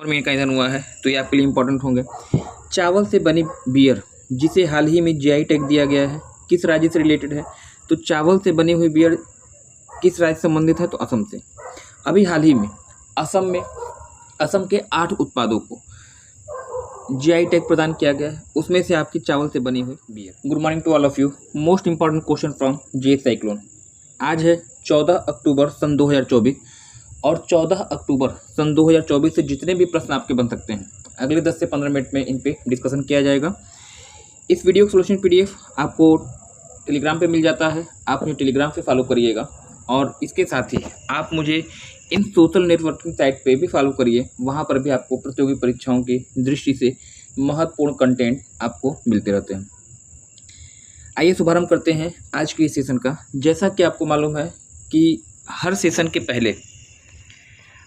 और में का निधन हुआ है तो ये आपके लिए इंपॉर्टेंट होंगे। चावल से बनी बियर जिसे हाल ही में जीआई टैग दिया गया है किस राज्य से रिलेटेड है? तो चावल से बनी हुई बियर किस राज्य से संबंधित है? तो असम से। अभी हाल ही में असम के 8 उत्पादों को जीआई टैग प्रदान किया गया है, उसमें से आपकी चावल से बनी हुई beer. Good morning to all of you. Most important question from GS cyclone. आज है 14 अक्टूबर सन 2024 और 14 अक्टूबर सन 2024 से जितने भी प्रश्न आपके बन सकते हैं अगले 10 से 15 मिनट में इन पे डिस्कशन किया जाएगा। इस वीडियो का सोल्यूशन पीडीएफ आपको टेलीग्राम पे मिल जाता है, आप मुझे टेलीग्राम से फॉलो करिएगा और इसके साथ ही आप मुझे इन सोशल नेटवर्किंग साइट पे भी फॉलो करिए, वहाँ पर भी आपको प्रतियोगी परीक्षाओं की दृष्टि से महत्वपूर्ण कंटेंट आपको मिलते रहते हैं। आइए शुभारंभ करते हैं आज के इस सेशन का। जैसा कि आपको मालूम है कि हर सेशन के पहले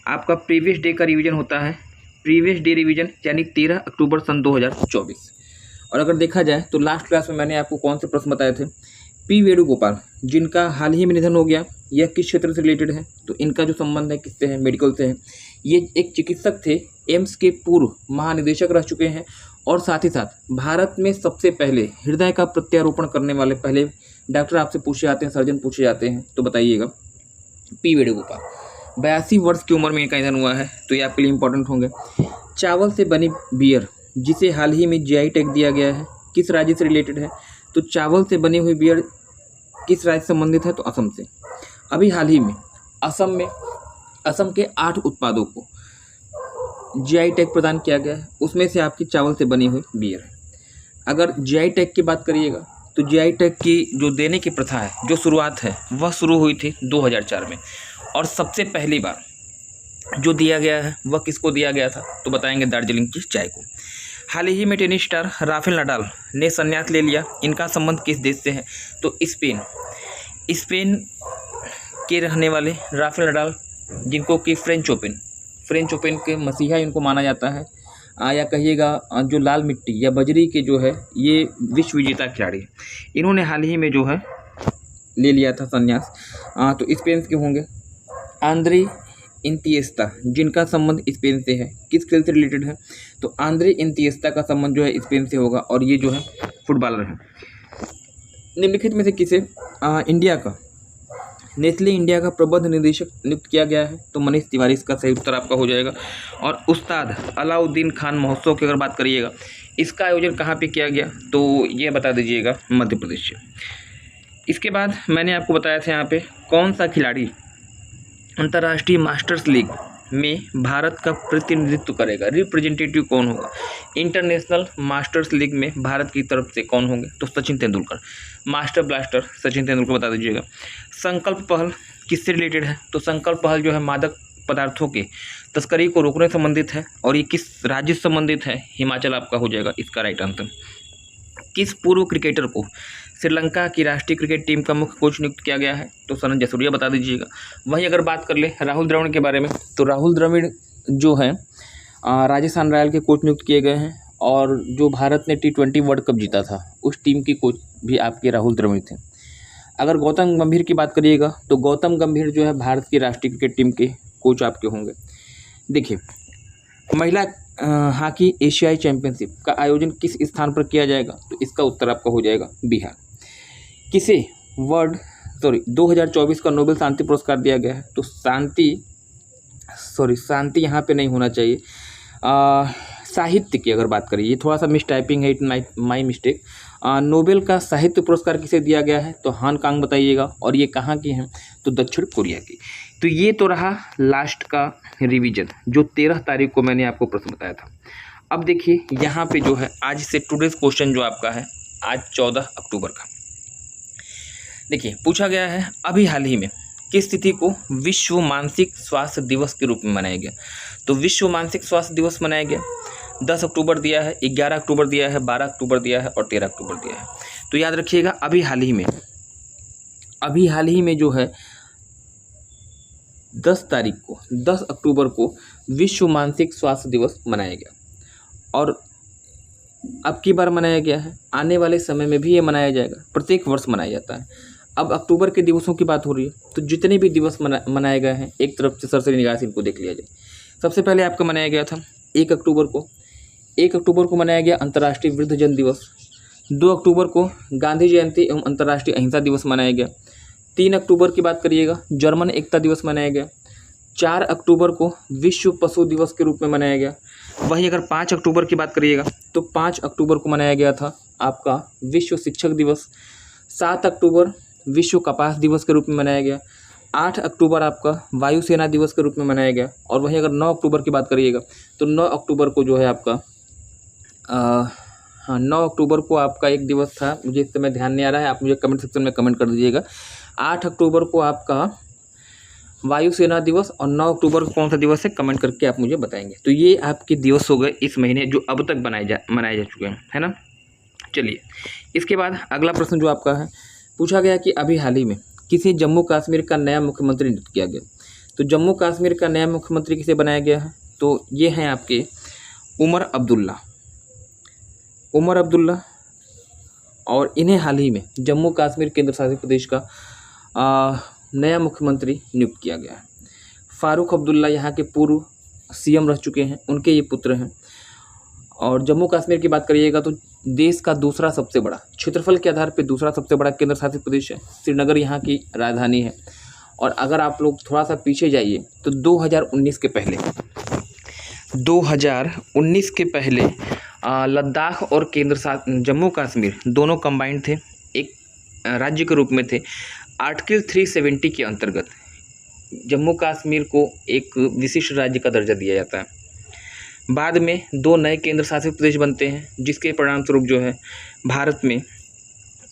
आपका प्रीवियस डे का रिवीजन होता है। प्रीवियस डे रिवीजन यानी 13 अक्टूबर सन 2024। और अगर देखा जाए तो लास्ट क्लास में मैंने आपको कौन से प्रश्न बताए थे? पी वेणुगोपाल जिनका हाल ही में निधन हो गया, यह किस क्षेत्र से रिलेटेड है? तो इनका जो संबंध है किससे है? मेडिकल से है। ये एक चिकित्सक थे, एम्स के पूर्व महानिदेशक रह चुके हैं और साथ ही साथ भारत में सबसे पहले हृदय का प्रत्यारोपण करने वाले पहले डॉक्टर आपसे पूछे जाते हैं, सर्जन पूछे जाते हैं, तो बताइएगा। पी वेणुगोपाल 82 वर्ष की उम्र में इनका निधन हुआ है तो ये आपके लिए इंपॉर्टेंट होंगे। चावल से बनी बियर जिसे हाल ही में जीआई टैग दिया गया है किस राज्य से रिलेटेड है? तो चावल से बनी हुई बियर किस राज्य से संबंधित है? तो असम से। अभी हाल ही में असम के 8 उत्पादों को जीआई टैग प्रदान किया गया है, उसमें से आपकी चावल से बनी हुई बियर है। अगर जीआई टैग की बात करिएगा तो जीआई टैग की जो देने की प्रथा है, जो शुरुआत है, वह शुरू हुई थी 2004 में और सबसे पहली बार जो दिया गया है वह किसको दिया गया था? तो बताएंगे दार्जिलिंग की चाय को। हाल ही में टेनिस स्टार राफेल नडाल ने संन्यास ले लिया। इनका संबंध किस देश से है? तो स्पेन के रहने वाले राफेल नडाल, जिनको कि फ्रेंच ओपन के मसीहा इनको माना जाता है, या कहिएगा जो लाल मिट्टी या बजरी के जो है ये विश्व विजेता खिलाड़ी है। इन्होंने हाल ही में जो है ले लिया था संन्यास। तो स्पेन के होंगे। आंद्रे इनिएस्टा जिनका संबंध स्पेन से है, किस खेल से रिलेटेड है? तो आंद्रे इनिएस्टा का संबंध जो है स्पेन से होगा और ये जो है फुटबॉलर है। निम्नलिखित में से किसे नेस्ले इंडिया का प्रबंध निदेशक नियुक्त किया गया है? तो मनीष तिवारी इसका सही उत्तर आपका हो जाएगा। और उस्ताद अलाउद्दीन खान महोत्सव की अगर बात करिएगा, इसका आयोजन कहाँ पे किया गया? तो ये बता दीजिएगा, मध्य प्रदेश से। इसके बाद मैंने आपको बताया था यहाँ पे कौन सा खिलाड़ी अंतर्राष्ट्रीय मास्टर्स लीग में भारत का प्रतिनिधित्व करेगा, रिप्रेजेंटेटिव कौन होगा? इंटरनेशनल मास्टर्स लीग में भारत की तरफ से कौन होंगे? तो सचिन तेंदुलकर, मास्टर ब्लास्टर सचिन तेंदुलकर, बता दीजिएगा। संकल्प पहल किससे रिलेटेड है? तो संकल्प पहल जो है मादक पदार्थों के तस्करी को रोकने से संबंधित है और ये किस राज्य से संबंधित है? हिमाचल आपका हो जाएगा इसका राइट आंसर। किस पूर्व क्रिकेटर को श्रीलंका की राष्ट्रीय क्रिकेट टीम का मुख्य कोच नियुक्त किया गया है? तो सनत जयसूर्या, बता दीजिएगा। वहीं अगर बात कर ले राहुल द्रविड़ के बारे में, तो राहुल द्रविड़ जो है राजस्थान रॉयल के कोच नियुक्त किए गए हैं और जो भारत ने T20 वर्ल्ड कप जीता था उस टीम की कोच भी आपके राहुल द्रविड़ थे। अगर गौतम गंभीर की बात करिएगा तो गौतम गंभीर जो है भारत की राष्ट्रीय क्रिकेट टीम के कोच आपके होंगे। देखिए, महिला हॉकी एशियाई चैंपियनशिप का आयोजन किस स्थान पर किया जाएगा? तो इसका उत्तर आपका हो जाएगा बिहार। किसे 2024 का नोबेल शांति पुरस्कार दिया गया है? तो शांति यहाँ पे नहीं होना चाहिए, साहित्य की अगर बात करें, ये थोड़ा सा मिस टाइपिंग है, इट माई मिस्टेक। नोबेल का साहित्य पुरस्कार किसे दिया गया है? तो हान कांग, बताइएगा। और ये कहाँ की हैं? तो दक्षिण कोरिया की। तो ये तो रहा लास्ट का रिवीजन जो 13 तारीख को मैंने आपको प्रश्न बताया था। अब देखिए यहाँ पे जो है आज से टुडेज क्वेश्चन जो आपका है आज 14 अक्टूबर का, देखिए पूछा गया है अभी हाल ही में किस तिथि को विश्व मानसिक स्वास्थ्य दिवस के रूप में मनाया गया? तो विश्व मानसिक स्वास्थ्य दिवस मनाया गया 10 अक्टूबर दिया है, 11 अक्टूबर दिया है, 12 अक्टूबर दिया है और 13 अक्टूबर दिया है। तो याद रखिएगा अभी हाल ही में जो है 10 अक्टूबर को विश्व मानसिक स्वास्थ्य दिवस मनाया गया और अब की बार मनाया गया है, आने वाले समय में भी ये मनाया जाएगा, प्रत्येक वर्ष मनाया जाता है। अब अक्टूबर के दिवसों की बात हो रही है तो जितने भी दिवस मनाए गए हैं एक तरफ से सरसरी निगाह से इनको देख लिया जाए। सबसे पहले आपका मनाया गया था 1 अक्टूबर को मनाया गया अंतर्राष्ट्रीय वृद्धजन दिवस। 2 अक्टूबर को गांधी जयंती एवं अंतर्राष्ट्रीय अहिंसा दिवस मनाया गया। 3 अक्टूबर की बात करिएगा, जर्मन एकता दिवस मनाया गया। 4 अक्टूबर को विश्व पशु दिवस के रूप में मनाया गया। वहीं अगर 5 अक्टूबर की बात करिएगा तो 5 अक्टूबर को मनाया गया था आपका विश्व शिक्षक दिवस। 7 अक्टूबर विश्व कपास दिवस के रूप में मनाया गया। 8 अक्टूबर आपका वायुसेना दिवस के रूप में मनाया गया। और वहीं अगर 9 अक्टूबर की बात करिएगा तो 9 अक्टूबर को जो है आपका 9 अक्टूबर को आपका एक दिवस था, मुझे इस समय ध्यान नहीं आ रहा है, आप मुझे कमेंट सेक्शन में कमेंट कर दीजिएगा। 8 अक्टूबर को आपका वायुसेना दिवस और 9 अक्टूबर को कौन सा दिवस है कमेंट करके आप मुझे बताएंगे। तो ये आपके दिवस हो गए इस महीने जो अब तक मनाए जा चुके हैं, है ना। चलिए इसके बाद अगला प्रश्न जो आपका है, पूछा गया कि अभी हाल ही में किसे जम्मू कश्मीर का नया मुख्यमंत्री नियुक्त किया गया। तो जम्मू कश्मीर का नया मुख्यमंत्री किसे बनाया गया है, तो ये हैं आपके उमर अब्दुल्ला और इन्हें हाल ही में जम्मू कश्मीर केंद्र शासित प्रदेश का नया मुख्यमंत्री नियुक्त किया गया है। फारूक अब्दुल्ला यहाँ के पूर्व सीएम रह चुके हैं, उनके ये पुत्र हैं। और जम्मू कश्मीर की बात करिएगा तो देश का दूसरा सबसे बड़ा, क्षेत्रफल के आधार पर दूसरा सबसे बड़ा केंद्र शासित प्रदेश है। श्रीनगर यहाँ की राजधानी है। और अगर आप लोग थोड़ा सा पीछे जाइए तो 2019 के पहले लद्दाख और जम्मू कश्मीर दोनों कंबाइंड थे, एक राज्य के रूप में थे। आर्टिकल 370 के अंतर्गत जम्मू कश्मीर को एक विशिष्ट राज्य का दर्जा दिया जाता है। बाद में 2 नए केंद्र शासित प्रदेश बनते हैं, जिसके परिणाम स्वरूप जो है भारत में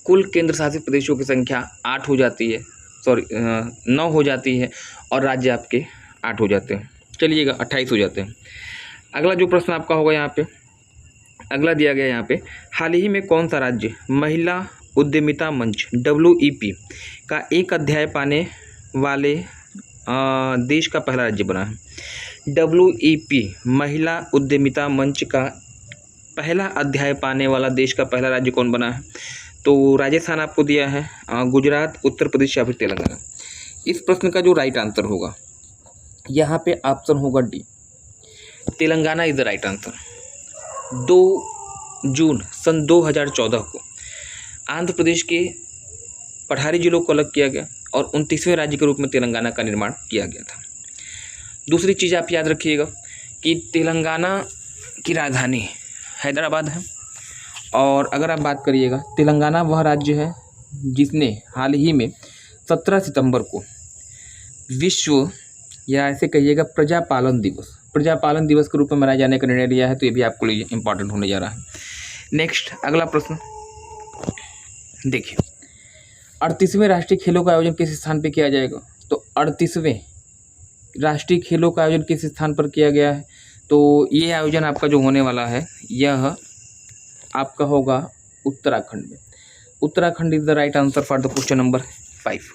कुल केंद्र शासित प्रदेशों की संख्या 8 हो जाती है, 9 हो जाती है और राज्य आपके 8 हो जाते हैं, चलिएगा 28 हो जाते हैं। अगला जो प्रश्न आपका होगा यहाँ पे, अगला दिया गया यहाँ पे, हाल ही में कौन सा राज्य महिला उद्यमिता मंच WEP का एक अध्याय पाने वाले देश का पहला राज्य बना है। WEP महिला उद्यमिता मंच का पहला अध्याय पाने वाला देश का पहला राज्य कौन बना है, तो राजस्थान आपको दिया है, गुजरात, उत्तर प्रदेश या फिर तेलंगाना। इस प्रश्न का जो राइट आंसर होगा यहाँ पे ऑप्शन होगा D, Telangana is the right answer. 2 जून सन 2014 को आंध्र प्रदेश के पठारी जिलों को अलग किया गया और 29वें राज्य के रूप में तेलंगाना का निर्माण किया गया था। दूसरी चीज़ आप याद रखिएगा कि तेलंगाना की राजधानी हैदराबाद है। और अगर आप बात करिएगा, तेलंगाना वह राज्य है जिसने हाल ही में 17 सितंबर को विश्व या ऐसे कहिएगा प्रजापालन दिवस के रूप में मनाए जाने का निर्णय लिया है। तो ये भी आपके लिए इंपॉर्टेंट होने जा रहा है। नेक्स्ट अगला प्रश्न देखिए, 38वें राष्ट्रीय खेलों का आयोजन किस स्थान पर किया जाएगा। तो 38वें राष्ट्रीय खेलों का आयोजन किस स्थान पर किया गया है, तो ये आयोजन आपका जो होने वाला है यह आपका होगा उत्तराखंड में। Uttarakhand is the right answer for the question number 5।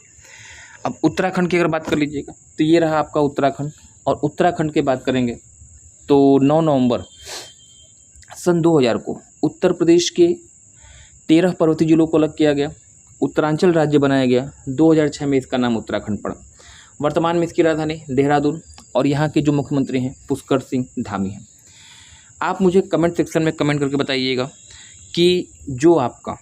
अब उत्तराखंड की अगर बात कर लीजिएगा तो ये रहा आपका उत्तराखंड। और उत्तराखंड की बात करेंगे तो 9 नवंबर सन 2000 को उत्तर प्रदेश के 13 पर्वतीय जिलों को अलग किया गया, उत्तरांचल राज्य बनाया गया। 2006 में इसका नाम उत्तराखंड पड़ा। वर्तमान में इसकी राजधानी देहरादून और यहाँ के जो मुख्यमंत्री हैं पुष्कर सिंह धामी हैं। आप मुझे कमेंट सेक्शन में कमेंट करके बताइएगा कि जो आपका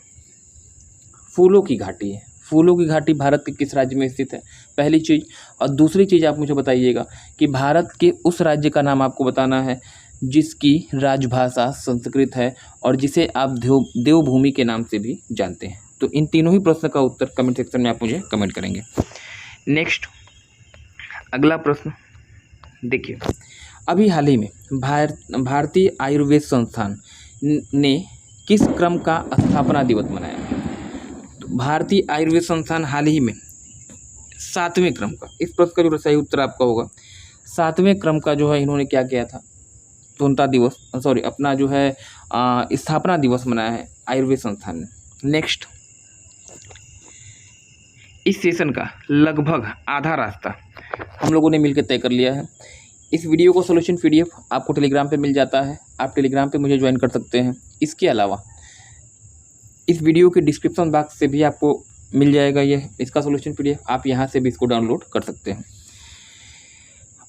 फूलों की घाटी है, फूलों की घाटी भारत के किस राज्य में स्थित है, पहली चीज़। और दूसरी चीज़ आप मुझे बताइएगा कि भारत के उस राज्य का नाम आपको बताना है जिसकी राजभाषा संस्कृत है और जिसे आप देवभूमि के नाम से भी जानते हैं। तो इन तीनों ही प्रश्न का उत्तर कमेंट सेक्शन में आप मुझे कमेंट करेंगे। नेक्स्ट अगला प्रश्न देखिए, अभी हाल ही में भारतीय आयुर्वेद संस्थान ने किस क्रम का स्थापना दिवस मनाया। तो भारतीय आयुर्वेद संस्थान हाल ही में 7वें क्रम का, इस प्रश्न का जो सही उत्तर आपका होगा 7वें क्रम का जो है इन्होंने क्या किया था, अपना जो है स्थापना दिवस मनाया है आयुर्वेद संस्थान ने। नेक्स्ट, इस सेशन का लगभग आधा रास्ता हम लोगों ने मिलकर तय कर लिया है। इस वीडियो को सोल्यूशन PDF आपको टेलीग्राम पे मिल जाता है, आप टेलीग्राम पे मुझे ज्वाइन कर सकते हैं। इसके अलावा इस वीडियो के डिस्क्रिप्शन बॉक्स से भी आपको मिल जाएगा इसका सोल्यूशन PDF, आप यहाँ से भी इसको डाउनलोड कर सकते हैं।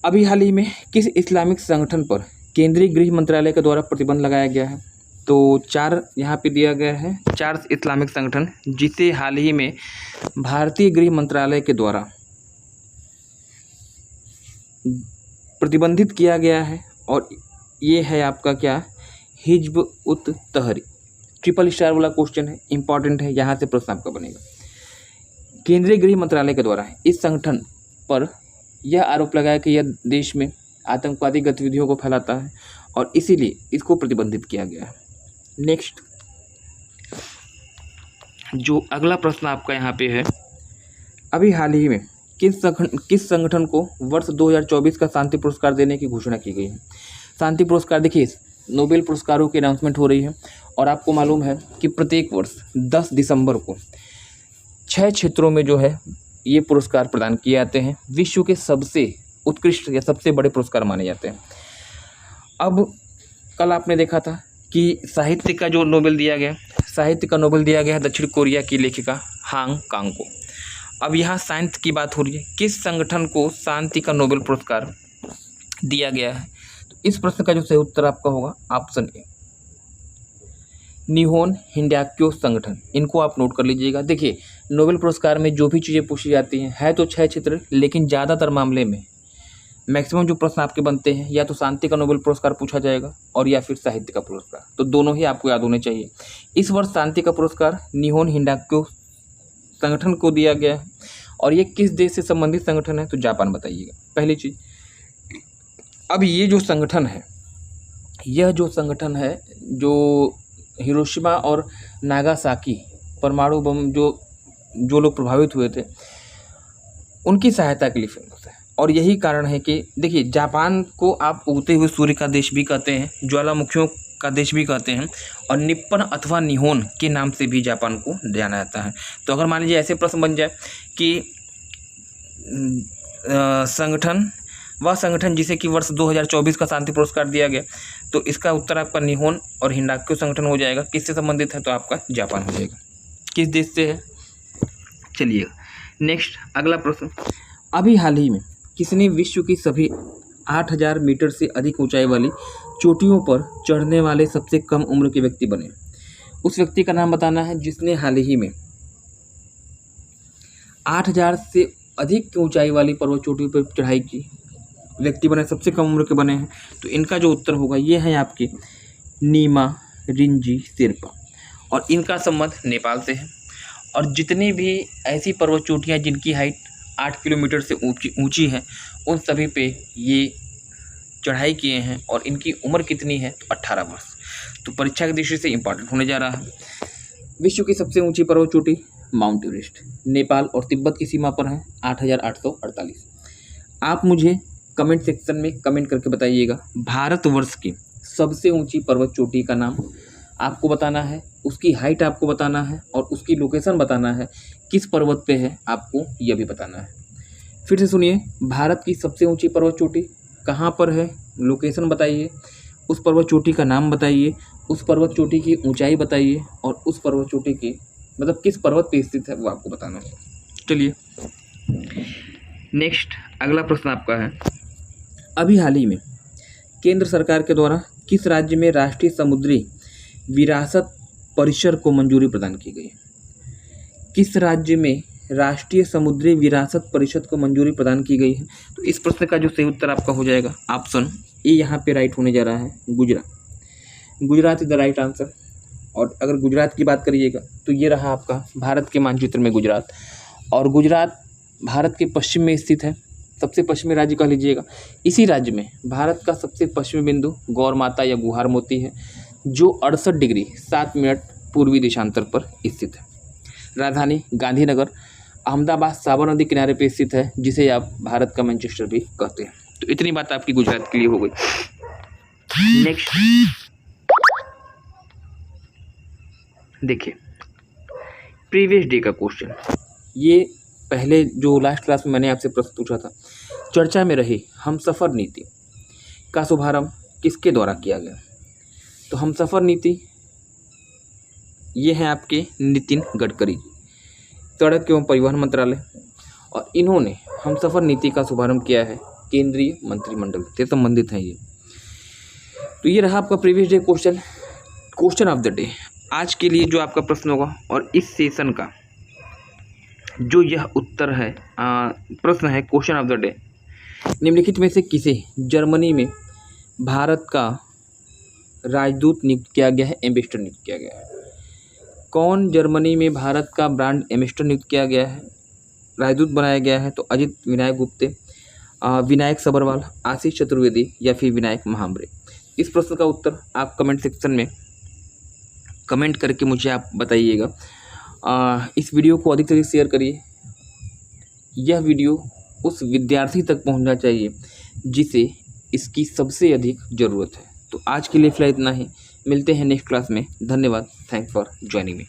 अभी हाल ही में किस इस्लामिक संगठन पर केंद्रीय गृह मंत्रालय के द्वारा प्रतिबंध लगाया गया है। तो 4 यहाँ पे दिया गया है, 4 इस्लामिक संगठन जिसे हाल ही में भारतीय गृह मंत्रालय के द्वारा प्रतिबंधित किया गया है। और ये है आपका क्या, हिज्ब उत तहरी। ट्रिपल स्टार वाला क्वेश्चन है, इंपॉर्टेंट है, यहाँ से प्रश्न आपका बनेगा। केंद्रीय गृह मंत्रालय के द्वारा इस संगठन पर यह आरोप लगाया कि यह देश में आतंकवादी गतिविधियों को फैलाता है और इसीलिए इसको प्रतिबंधित किया गया है। नेक्स्ट जो अगला प्रश्न आपका यहाँ पे है, अभी हाल ही में किस संगठन को वर्ष 2024 का शांति पुरस्कार देने की घोषणा की गई है। शांति पुरस्कार देखिए, नोबेल पुरस्कारों की अनाउंसमेंट हो रही है और आपको मालूम है कि प्रत्येक वर्ष 10 दिसंबर को 6 क्षेत्रों में जो है ये पुरस्कार प्रदान किए जाते हैं। विश्व के सबसे उत्कृष्ट या सबसे बड़े पुरस्कार माने जाते हैं। अब कल आपने देखा था कि साहित्य का जो नोबेल दिया गया, साहित्य का नोबेल दिया गया दक्षिण कोरिया की लेखिका हांग कांग को। अब यहाँ शांति की बात हो रही है, किस संगठन को शांति का नोबेल पुरस्कार दिया गया है। तो इस प्रश्न का जो सही उत्तर आपका होगा ऑप्शन ए, निहोन हिंडाक्यो संगठन। इनको आप नोट कर लीजिएगा। देखिए नोबेल पुरस्कार में जो भी चीज़ें पूछी जाती हैं है तो 6 क्षेत्र, लेकिन ज़्यादातर मामले में मैक्सिमम जो प्रश्न आपके बनते हैं या तो शांति का नोबेल पुरस्कार पूछा जाएगा और या फिर साहित्य का पुरस्कार, तो दोनों ही आपको याद होने चाहिए। इस वर्ष शांति का पुरस्कार निहोन हिंडाक्यो संगठन को दिया गया है और ये किस देश से संबंधित संगठन है, तो जापान बताइएगा पहली चीज़। अब ये जो संगठन है, यह जो संगठन है जो हिरोशिमा और नागासाकी परमाणु बम जो लोग प्रभावित हुए थे उनकी सहायता के लिए फेमस है। और यही कारण है कि देखिए जापान को आप उगते हुए सूर्य का देश भी कहते हैं, ज्वालामुखियों का देश भी कहते हैं और निप्पन अथवा निहोन के नाम से भी जापान को जाना जाता है। तो अगर मान लीजिए ऐसे प्रश्न बन जाए कि वह संगठन जिसे कि वर्ष 2024 का शांति पुरस्कार दिया गया, तो इसका उत्तर आपका निहोन और हिंडाक्यो संगठन हो जाएगा। किससे संबंधित है, तो आपका जापान हो जाएगा। किस देश से है, चलिए नेक्स्ट अगला प्रश्न। अभी हाल ही में किसने विश्व की सभी 8000 मीटर से अधिक ऊंचाई वाली चोटियों पर चढ़ने वाले सबसे कम उम्र के व्यक्ति बने। उस व्यक्ति का नाम बताना है जिसने हाल ही में 8000 से अधिक ऊंचाई वाली पर्वत चोटियों पर चढ़ाई की व्यक्ति बने, सबसे कम उम्र के बने हैं। तो इनका जो उत्तर होगा ये है आपके नीमा रिंजी शेरपा और इनका संबंध नेपाल से है। और जितनी भी ऐसी पर्वत चोटियाँ जिनकी हाइट 8 किलोमीटर से ऊंची है उन सभी पे ये चढ़ाई किए हैं और इनकी उम्र कितनी है, तो 18 वर्ष। तो परीक्षा की दृष्टि से इंपॉर्टेंट होने जा रहा है। विश्व की सबसे ऊंची पर्वत चोटी माउंट एवरेस्ट नेपाल और तिब्बत की सीमा पर है 8848। आप मुझे कमेंट सेक्शन में कमेंट करके बताइएगा भारतवर्ष की सबसे ऊंची पर्वत चोटी का नाम आपको बताना है, उसकी हाइट आपको बताना है और उसकी लोकेशन बताना है, किस पर्वत पे है आपको यह भी बताना है। फिर से सुनिए, भारत की सबसे ऊंची पर्वत चोटी कहाँ पर है, लोकेशन बताइए, उस पर्वत चोटी का नाम बताइए, उस पर्वत चोटी की ऊंचाई बताइए और उस पर्वत चोटी की मतलब किस पर्वत पे स्थित है वो आपको बताना है। चलिए नेक्स्ट अगला प्रश्न आपका है, अभी हाल ही में केंद्र सरकार के द्वारा किस राज्य में राष्ट्रीय समुद्री विरासत परिसर को मंजूरी प्रदान की गई। किस राज्य में राष्ट्रीय समुद्री विरासत परिषद को मंजूरी प्रदान की गई है। तो इस प्रश्न का जो सही उत्तर आपका हो जाएगा ऑप्शन ए यहाँ पे राइट होने जा रहा है, Gujarat. Gujarat is the right answer. और अगर गुजरात की बात करिएगा तो ये रहा आपका भारत के मानचित्र में गुजरात। और गुजरात भारत के पश्चिम में स्थित है, सबसे पश्चिमी राज्य कह लीजिएगा। इसी राज्य में भारत का सबसे पश्चिमी बिंदु गौर माता या गुहार मोती है जो 68 डिग्री 7 मिनट पूर्वी देशांतर पर स्थित है। राजधानी गांधीनगर अहमदाबाद साबर नदी किनारे पर स्थित है जिसे आप भारत का मैनचेस्टर भी कहते हैं। तो इतनी बात आपकी गुजरात के लिए हो गई। नेक्स्ट देखिए प्रीवियस डे का क्वेश्चन, ये पहले जो लास्ट क्लास में मैंने आपसे प्रश्न पूछा था, चर्चा में रही हमसफ़र नीति का शुभारंभ किसके द्वारा किया गया। तो हमसफ़र नीति ये हैं आपके नितिन गडकरी, सड़क एवं परिवहन मंत्रालय, और इन्होंने हमसफ़र नीति का शुभारंभ किया है केंद्रीय मंत्रिमंडल से संबंधित है ये। तो ये रहा आपका previous day question of the day. आज के लिए जो आपका प्रश्न होगा और इस सेशन का जो यह उत्तर है, प्रश्न है क्वेश्चन ऑफ द डे, निम्नलिखित में से किसे जर्मनी में भारत का राजदूत नियुक्त किया गया है, एम्बेसडर नियुक्त किया गया है? कौन जर्मनी में भारत का ब्रांड एम्बेसडर नियुक्त किया गया है, राजदूत बनाया गया है? तो अजित विनायक गुप्ते, विनायक सबरवाल, आशीष चतुर्वेदी या फिर विनायक महाम्बरे। इस प्रश्न का उत्तर आप कमेंट सेक्शन में कमेंट करके मुझे आप बताइएगा। इस वीडियो को अधिक से अधिक शेयर करिए। यह वीडियो उस विद्यार्थी तक पहुंचना चाहिए जिसे इसकी सबसे अधिक ज़रूरत है। तो आज के लिए फिलहाल इतना ही, मिलते हैं नेक्स्ट क्लास में। धन्यवाद, थैंक्स फॉर ज्वाइनिंग मी।